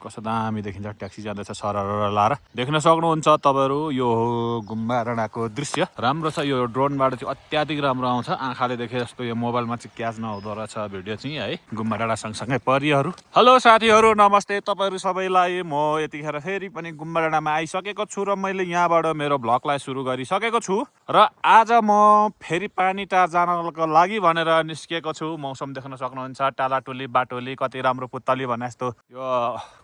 कस्तो दामी देखिन्छ ट्याक्सी जाँदैछ सरर लाएर देख्न सक्नुहुन्छ तपाईहरु यो हो गुम्बा डाँडाको दृश्य राम्रो छ यो ड्रोनबाट चाहिँ अत्याधिक राम्रो आउँछ आँखाले देखे जस्तो यो मोबाइलमा चाहिँ क्याच नहुँदो रहेछ भिडियो चाहिँ है गुम्बा डाँडा सँगसँगै परिहरू हेलो साथीहरु नमस्ते तपाईहरु सबैलाई म यतिखेर फेरि पनि गुम्बा डाँडामा आइसकेको छु र मैले यहाँबाट मेरो भ्लगलाई सुरु गरिसकेको छु र आज म फेरि पानी टार जानको लागि भनेर निस्किएको छु मौसम देख्न सक्नुहुन्छ टालाटुली बाटोली कति राम्रो पुत्तली भने जस्तो यो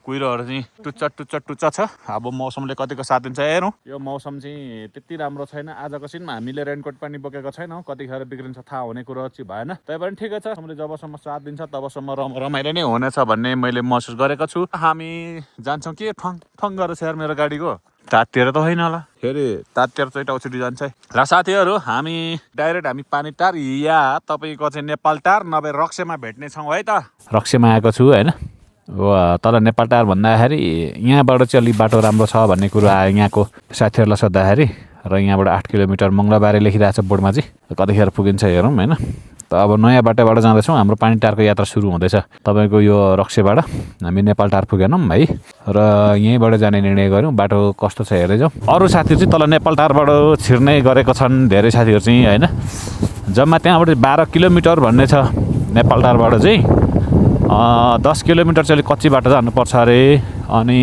कुहिरोहरु चाहिँ टुच्च छ अब मौसमले कतिको साथ दिन्छ हेरौँ यो मौसम चाहिँ त्यति राम्रो छैन आजको सिनमा हामीले रेनकोट पनि बोकेको छैनौँ कतिखेर बिग्रिन्छ थाहा हुने कुरो चाहिँ भएन तैपनि ठिकै छ हामीले जबसम्म साथ दिन्छ तबसम्म रमाइलो नै हुनेछ भन्ने मैले महसुस गरेको छु हामी जान्छौँ के ठङ ठङ गरेर यार मेरो गाडीको तातेर त होइन होला फेरि तातेर चाहिँ टाउछुटी जान्छ है र साथीहरु हामी डाइरेक्ट हामी पानी टार या तपाईको चाहिँ नेपाल टार नभए रक्सेमा भेट्ने छौँ है त रक्सेमा आएको छु होइन तर नेपाल टार भन्दाखेरि यहाँबाट चाहिँ अलि बाटो राम्रो छ भन्ने कुरो आयो यहाँको साथीहरूलाई सोद्धाखेरि र यहाँबाट 8 किलोमिटर मङ्गलबारे लेखिरहेको छ बोर्डमा चाहिँ कतिखेर पुगिन्छ हेरौँ होइन त अब नयाँ बाटोबाट जाँदैछौँ हाम्रो पानी टारको यात्रा सुरु हुँदैछ तपाईँको यो रक्सेबाट हामी नेपाल टार पुगेनौँ है र यहीँबाट जाने निर्णय गऱ्यौँ बाटो कस्तो छ हेर्दै जाउँ अरू साथीहरू चाहिँ तल नेपाल टारबाट छिर्ने गरेको छन् धेरै साथीहरू चाहिँ होइन जम्मा त्यहाँबाट 12 किलोमिटर भन्ने छ नेपाल टारबाट चाहिँ 10 किलोमिटर चाहिँ अलिक कच्ची बाटो जानुपर्छ अरे अनि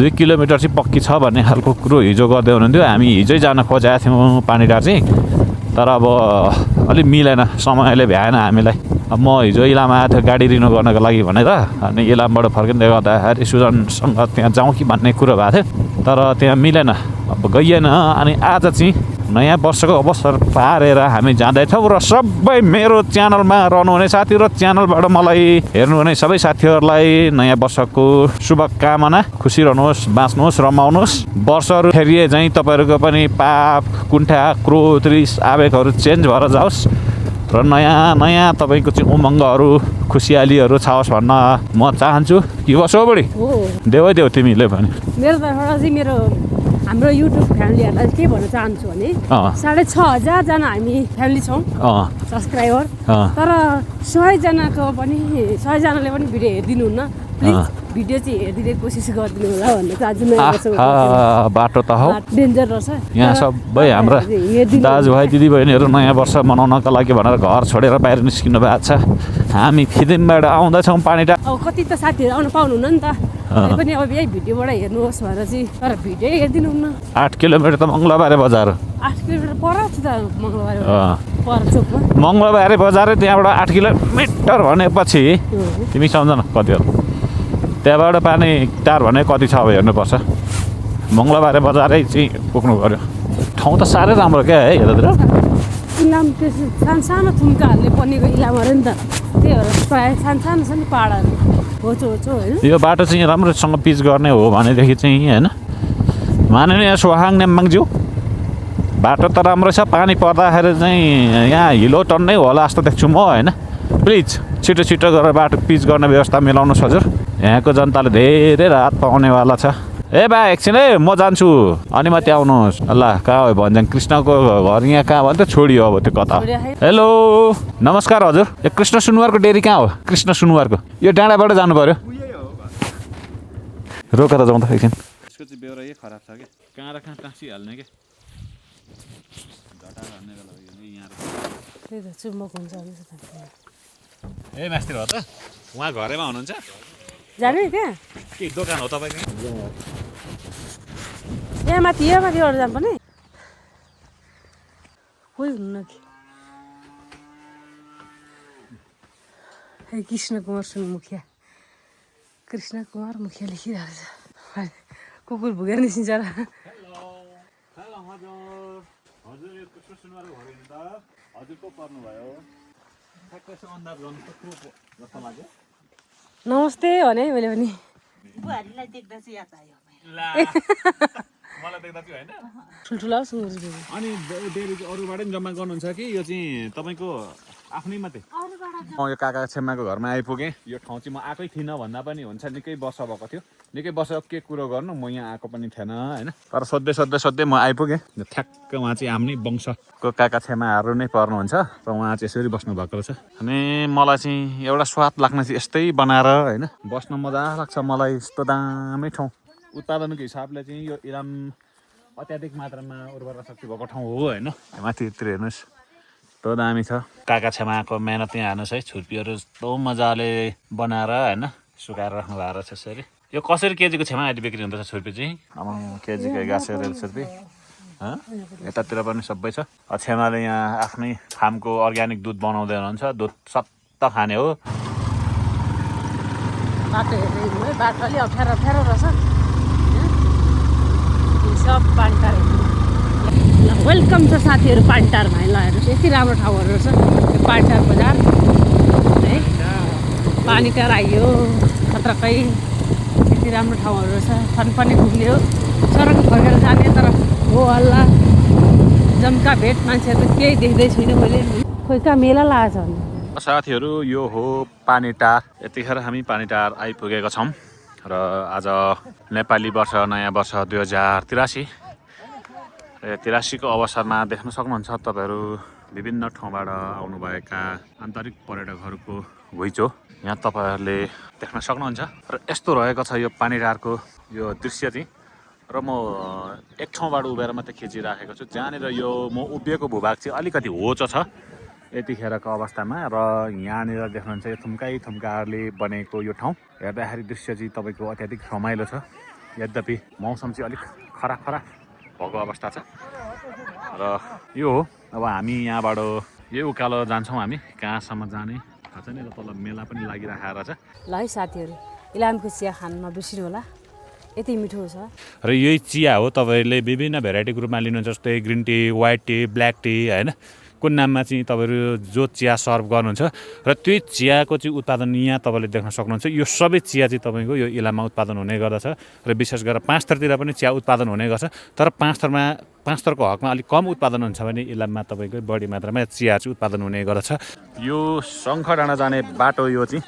2 किलोमिटर चाहिँ पक्की छ भन्ने खालको कुरो हिजो गर्दै हुनुहुन्थ्यो हामी हिजै जान खोजेका थियौँ पानी टार चाहिँ तर अब अलिक मिलेन समयले भ्याएन हामीलाई अब म हिजो इलाम आएको थियो गाडी रिन्यू गर्नको लागि भनेर अनि इलामबाट फर्किँदै गर्दाखेरि सुजनसँग त्यहाँ जाउँ कि भन्ने कुरो भएको थियो तर त्यहाँ मिलेन अब गइएन अनि आज चाहिँ नयाँ वर्षको अवसर पारेर हामी जाँदैछौँ र सबै मेरो च्यानलमा रहनुहुने साथीहरू र च्यानलबाट मलाई हेर्नुहुने सबै साथीहरूलाई नयाँ वर्षको शुभकामना खुसी रहनुहोस् बाँच्नुहोस् रमाउनुहोस् वर्षहरू फेरि चाहिँ तपाईँहरूको पनि पाप कुण्ठा क्रोध रिस आवेगहरू चेन्ज भएर जाओस् र नयाँ नयाँ तपाईँको चाहिँ उमङ्गहरू खुसियालीहरू छाओस् भन्न म चाहन्छु कि बसो बढी देऊ देऊ तिमीले पनि मेरो तर्फबाट चाहिँ मेरो हाम्रो युट्युब फ्यामिलीहरूलाई के भन्न चाहन्छु भने 6,500 जना हामी फ्यामिली छौँ सब्सक्राइबर तर 100 जनाको पनि 100 जनाले पनि भिडियो हेरिदिनुहुन्न प्लिज भिडियो चाहिँ हेरिदिने कोसिस गरिदिनु होला भन्ने चाहन्छु बाटो त हो डेन्जर रहेछ यहाँ सबै हाम्रा दाजुभाइ दिदीबहिनीहरू नयाँ वर्ष मनाउनका लागि भनेर घर छोडेर बाहिर निस्किनु भएको छ हामी फिदिमबाट आउँदैछौँ पानी टार अब कति त साथीहरू आउनु पाउनुहुन्न नि त पनि अब यही भिडियोबाट हेर्नुहोस् भनेर चाहिँ तर भिडियो हेरिदिनुहुन्न 8 किलोमिटर त मङ्गलबारे बजार 8 किलोमिटर पर छ त मङ्गलबारे पर चोकमा मङ्गलबारे बजार त्यहाँबाट 8 किलोमिटर भनेपछि तिमी सम्झन कति हो त्यहाँबाट पानी टार भने कति छ अब हेर्नुपर्छ मङ्गलबारे बजारै चाहिँ पुग्नु पर्यो ठाउँ त साह्रै राम्रो क्या है यतातिर इलाम त्यो सानो थुम्काहरूले बनेको इलाम अरे नि त त्यही भएर प्रायः सानो छ नि पाहाडहरू होचो होचो होइन यो बाटो चाहिँ राम्रोसँग पिच गर्ने हो भनेदेखि चाहिँ होइन माननीय सोहाङ नेम्बाङज्यू बाटो त राम्रो छ पानी पर्दाखेरि चाहिँ यहाँ हिलो टन्नै होला जस्तो देख्छु म होइन प्लिज छिटो छिटो गरेर बाटो पिच गर्ने व्यवस्था मिलाउनुहोस् हजुर यहाँको जनताले धेरै राहत पाउनेवाला छ ए बा एकछिन है म जान्छु अनि माथि आउनुहोस् ल कहाँ हो भन्छ कृष्णको घर यहाँ कहाँ भन्थ्यो छोडियो अब त्यो कता हेलो नमस्कार हजुर यो कृष्ण सुनवारको डेरी कहाँ हो कृष्ण सुनवारको यो डाँडाबाट जानु पर्यो रोक त जाउँ त एकछिन यसको चाहिँ बेहोरा यही खराब छ कि कहाँ र कहाँ टाँसिहाल्ने कि झटार हान्ने बेला त्यही त चुम्बक हुन्छ ए मास्तिर हो त उहाँ घरैमा हुनुहुन्छ जाने त्यहाँ के दोकान हो तपाईँको यहाँ माथि अरू जानु पर्ने कोही हुन्न कि कृष्ण कुमार सुन मुखिया कृष्ण कुमार मुखिया लेखिरहेको छ कुकुर भुगेर निस्किन्छ र नमस्ते भने मैले पनि बुहारीलाई देख्दा चाहिँ याद आयो मलाई देख्दा चाहिँ हैन ठुल्ठुला सुँगुर अनि डेरी अरूबाट पनि जम्मा गर्नुहुन्छ कि यो चाहिँ तपाईँको आफ्नै मात्रै म यो काका छेमाको घरमा आइपुगेँ यो ठाउँ चाहिँ म आएकै थिइनँ भन्दा पनि हुन्छ निकै वर्ष भएको थियो निकै वर्ष के कुरो गर्नु म यहाँ आएको पनि थिएन होइन तर सोध्दै म आइपुगेँ ठ्याक्क उहाँ चाहिँ आफ्नै वंशको काका छेमाहरू नै पर्नुहुन्छ र उहाँ चाहिँ यसरी बस्नु भएको रहेछ अनि मलाई चाहिँ एउटा स्वाद लाग्ने चाहिँ यस्तै बनाएर होइन बस्न मजा लाग्छ मलाई यस्तो दामी ठाउँ उत्पादनको हिसाबले चाहिँ यो इलाम अत्याधिक मात्रामा उर्वरा शक्ति भएको ठाउँ हो होइन माथितिर हेर्नुहोस् यस्तो दामी छ काका छेमाको मेहनत यहाँ हेर्नुहोस् है छुर्पीहरू यस्तो मजाले बनाएर होइन सुकाएर राख्नु भएको रहेछ यसरी यो कसरी केजीको छेमा अहिले बिक्री हुँदैछ छुर्पी चाहिँ केजीको 1100 छुर्पी यतातिर पनि सबै छ छेमाले यहाँ आफ्नै फार्मको अर्ग्यानिक दुध बनाउँदै हुनुहुन्छ दुध सत्त खाने हो बाटो हेर्नु है बाटो अलि अप्ठ्यारो अप्ठ्यारो रहेछ सब पानीटार ल वेलकम छ साथीहरू पानीटारमा ल हेर्नुहोस् यति राम्रो ठाउँहरू रहेछ यो पानीटार बजार है पानीटार आइयो खत्रकै यति राम्रो ठाउँहरू रहेछ फनफनी घुम्ने हो सडक फर्केर जाने तर हो हल्ला जम्का भेट मान्छेहरू त केही देख्दै छुइनँ मैले खोइ कहाँ मेला लागेको छ भने साथीहरू यो हो पानीटार यतिखेर हामी पानीटार आइपुगेका छौँ र आज नेपाली वर्ष नयाँ वर्ष 2083 र 83 को अवसरमा देख्न सक्नुहुन्छ तपाईँहरू विभिन्न ठाउँबाट आउनुभएका आन्तरिक पर्यटकहरूको घुइँचो यहाँ तपाईँहरूले देख्न सक्नुहुन्छ र यस्तो रहेको छ यो पानीटारको यो दृश्य चाहिँ र म एक ठाउँबाट उभिएर मात्रै खिचिराखेको छु जहाँनिर यो म उभिएको भूभाग चाहिँ अलिकति होचो छ यतिखेरको अवस्थामा र यहाँनिर देख्नुहुन्छ यो थुम्काहरूले बनेको यो ठाउँ हेर्दाखेरि दृश्य चाहिँ तपाईँको अत्याधिक रमाइलो छ यद्यपि मौसम चाहिँ अलिक खराब भएको अवस्था छ र यो हो अब हामी यहाँबाट यो उकालो जान्छौँ हामी कहाँसम्म जाने थाहा छैन र तल मेला पनि लागिरहेको छ ल है साथीहरू इलामको चिया खान नबिर्सिनु होला यति मिठो छ र यही चिया हो तपाईँहरूले विभिन्न भेराइटीको रूपमा लिनुहुन्छ जस्तै green tea white T black tea होइन कुन नाममा चाहिँ तपाईँहरू जो चिया सर्भ गर्नुहुन्छ र त्यही चियाको चाहिँ उत्पादन यहाँ तपाईँले देख्न सक्नुहुन्छ यो सबै चिया चाहिँ तपाईँको यो इलाममा उत्पादन हुने गर्दछ र विशेष गरेर 5 थरतिर पनि चिया उत्पादन हुने गर्छ तर 5 थरको हकमा अलिक कम उत्पादन हुन्छ भने इलाममा तपाईँको बढी मात्रामा चिया चाहिँ उत्पादन हुने गर्दछ यो शङ्खडाँडा जाने बाटो यो चाहिँ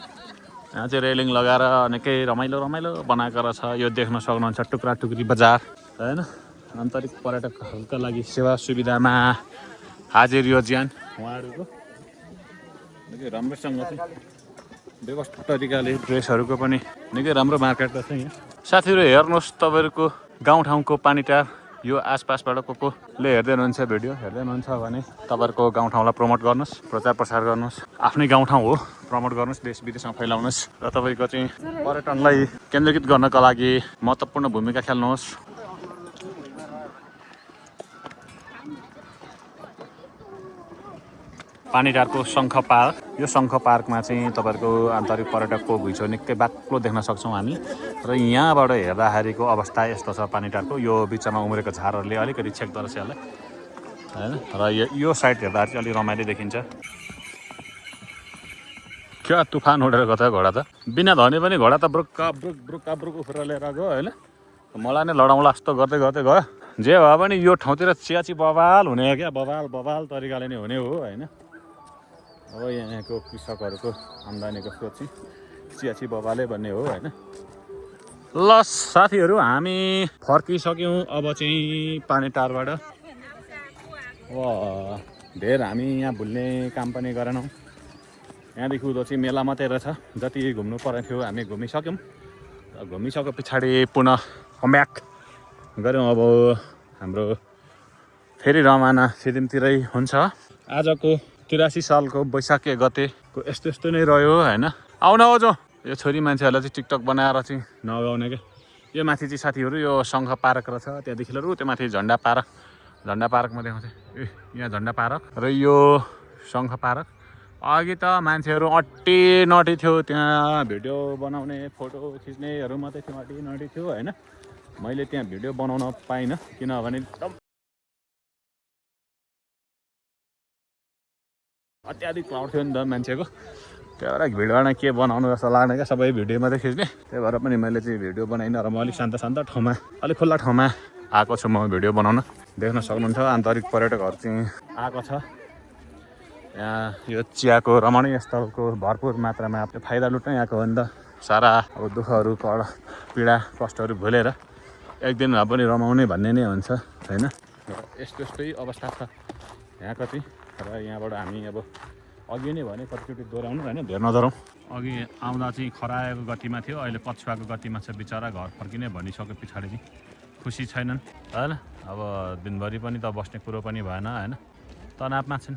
यहाँ चाहिँ रेलिङ लगाएर निकै रमाइलो बनाएको रहेछ यो देख्न सक्नुहुन्छ टुक्रा टुक्री बजार होइन आन्तरिक पर्यटकहरूका लागि सेवा सुविधामा हाजिर यो ज्यान उहाँहरूको निकै राम्रोसँग चाहिँ व्यवस्थित तरिकाले ड्रेसहरूको पनि निकै राम्रो मार्केट रहेछ यहाँ साथीहरू हेर्नुहोस् तपाईँहरूको गाउँठाउँको पानीटार यो आसपासबाट कोले हेर्दै हुनुहुन्छ भिडियो हेर्दै हुनुहुन्छ भने तपाईँहरूको गाउँठाउँलाई प्रमोट गर्नुहोस् प्रचार प्रसार गर्नुहोस् आफ्नै गाउँठाउँ हो प्रमोट गर्नुहोस् देश विदेशमा फैलाउनुहोस् र तपाईँको चाहिँ पर्यटनलाई केन्द्रीकृत गर्नका लागि महत्त्वपूर्ण भूमिका खेल्नुहोस् पानीटारको शङ्ख पार्क यो शङ्ख पार्कमा चाहिँ तपाईँहरूको आन्तरिक पर्यटकको घुइँचो निकै बाक्लो देख्न सक्छौँ हामी र यहाँबाट हेर्दाखेरिको अवस्था यस्तो छ पानीटारको यो बिचमा उम्रेको झारहरूले अलिकति छेक्दो रहेछ यसलाई होइन र यो साइड हेर्दाखेरि चाहिँ अलिक रमाइलो देखिन्छ क्या तुफान उडेर गयो त घोडा त बिना धनी पनि घोडा त ब्रुक उफ्रेर लिएर गयो होइन मलाई नै लडाउँला जस्तो गर्दै गयो जे भए पनि यो ठाउँतिर चियाची बवाल हुने हो क्या बवाल तरिकाले नै हुने हो होइन अब यहाँको कृषकहरूको आम्दानीको स्रोत चाहिँ चियाची बवालै भन्ने हो होइन ल साथीहरू हामी फर्किसक्यौँ अब चाहिँ पानीटारबाट धेर हामी यहाँ भुल्ने काम पनि गरेनौँ यहाँदेखि उदो चाहिँ मेला मात्रै रहेछ जति घुम्नु पर्ने थियो हामी घुमिसक्यौँ घुमिसके पछाडि पुनः कमब्याक गऱ्यौँ अब हाम्रो फेरि रमाना सिक्किमतिरै हुन्छ आजको 83 सालको वैशाख 1 गतेको यस्तो नै रह्यो होइन आउन हो जो यो छोरी मान्छेहरूलाई चाहिँ टिकटक बनाएर चाहिँ नगाउने क्या यो माथि चाहिँ साथीहरू यो शङ्ख पार्क रहेछ त्यहाँदेखि लिएर त्यो माथि झन्डा पार्कमा देखाउँछ यहाँ झन्डा पार्क र यो शङ्ख पार्क अघि त मान्छेहरू नटी थियो त्यहाँ भिडियो बनाउने फोटो खिच्नेहरू मात्रै थियो नटी थियो होइन मैले त्यहाँ भिडियो बनाउन पाइनँ किनभने एकदम अत्याधिक क्राउड थियो नि त मान्छेको त्यही भएर भिडियोमा के बनाउनु जस्तो लाग्ने क्या सबै भिडियो मात्रै खिच्ने त्यही भएर पनि मैले चाहिँ भिडियो बनाइनँ र म अलिक शान्त ठाउँमा अलिक खुल्ला ठाउँमा आएको छु म भिडियो बनाउन देख्न सक्नुहुन्छ आन्तरिक पर्यटकहरू चाहिँ आएको छ यहाँ यो चियाको रमणीय स्थलको भरपुर मात्रामा फाइदा लुट्न यहाँको हो नि त। सारा अब दुःखहरू पीडा कष्टहरू भुलेर एक दिन भए पनि रमाउने भन्ने नै हुन्छ होइन। यस्तो यस्तै अवस्था छ यहाँ कति र यहाँबाट हामी अब अघि नै भने कतिचोटि दोहोऱ्याउनु होइन, धेर नदोहोऱ्याउँ। अघि आउँदा चाहिँ खराएको गतिमा थियो, अहिले पछुवाको गतिमा छ। बिचरा घर फर्किने भनिसक्यो पछाडि चाहिँ खुसी छैनन् होइन। अब दिनभरि पनि त बस्ने कुरो पनि भएन होइन, तनावमा छन्।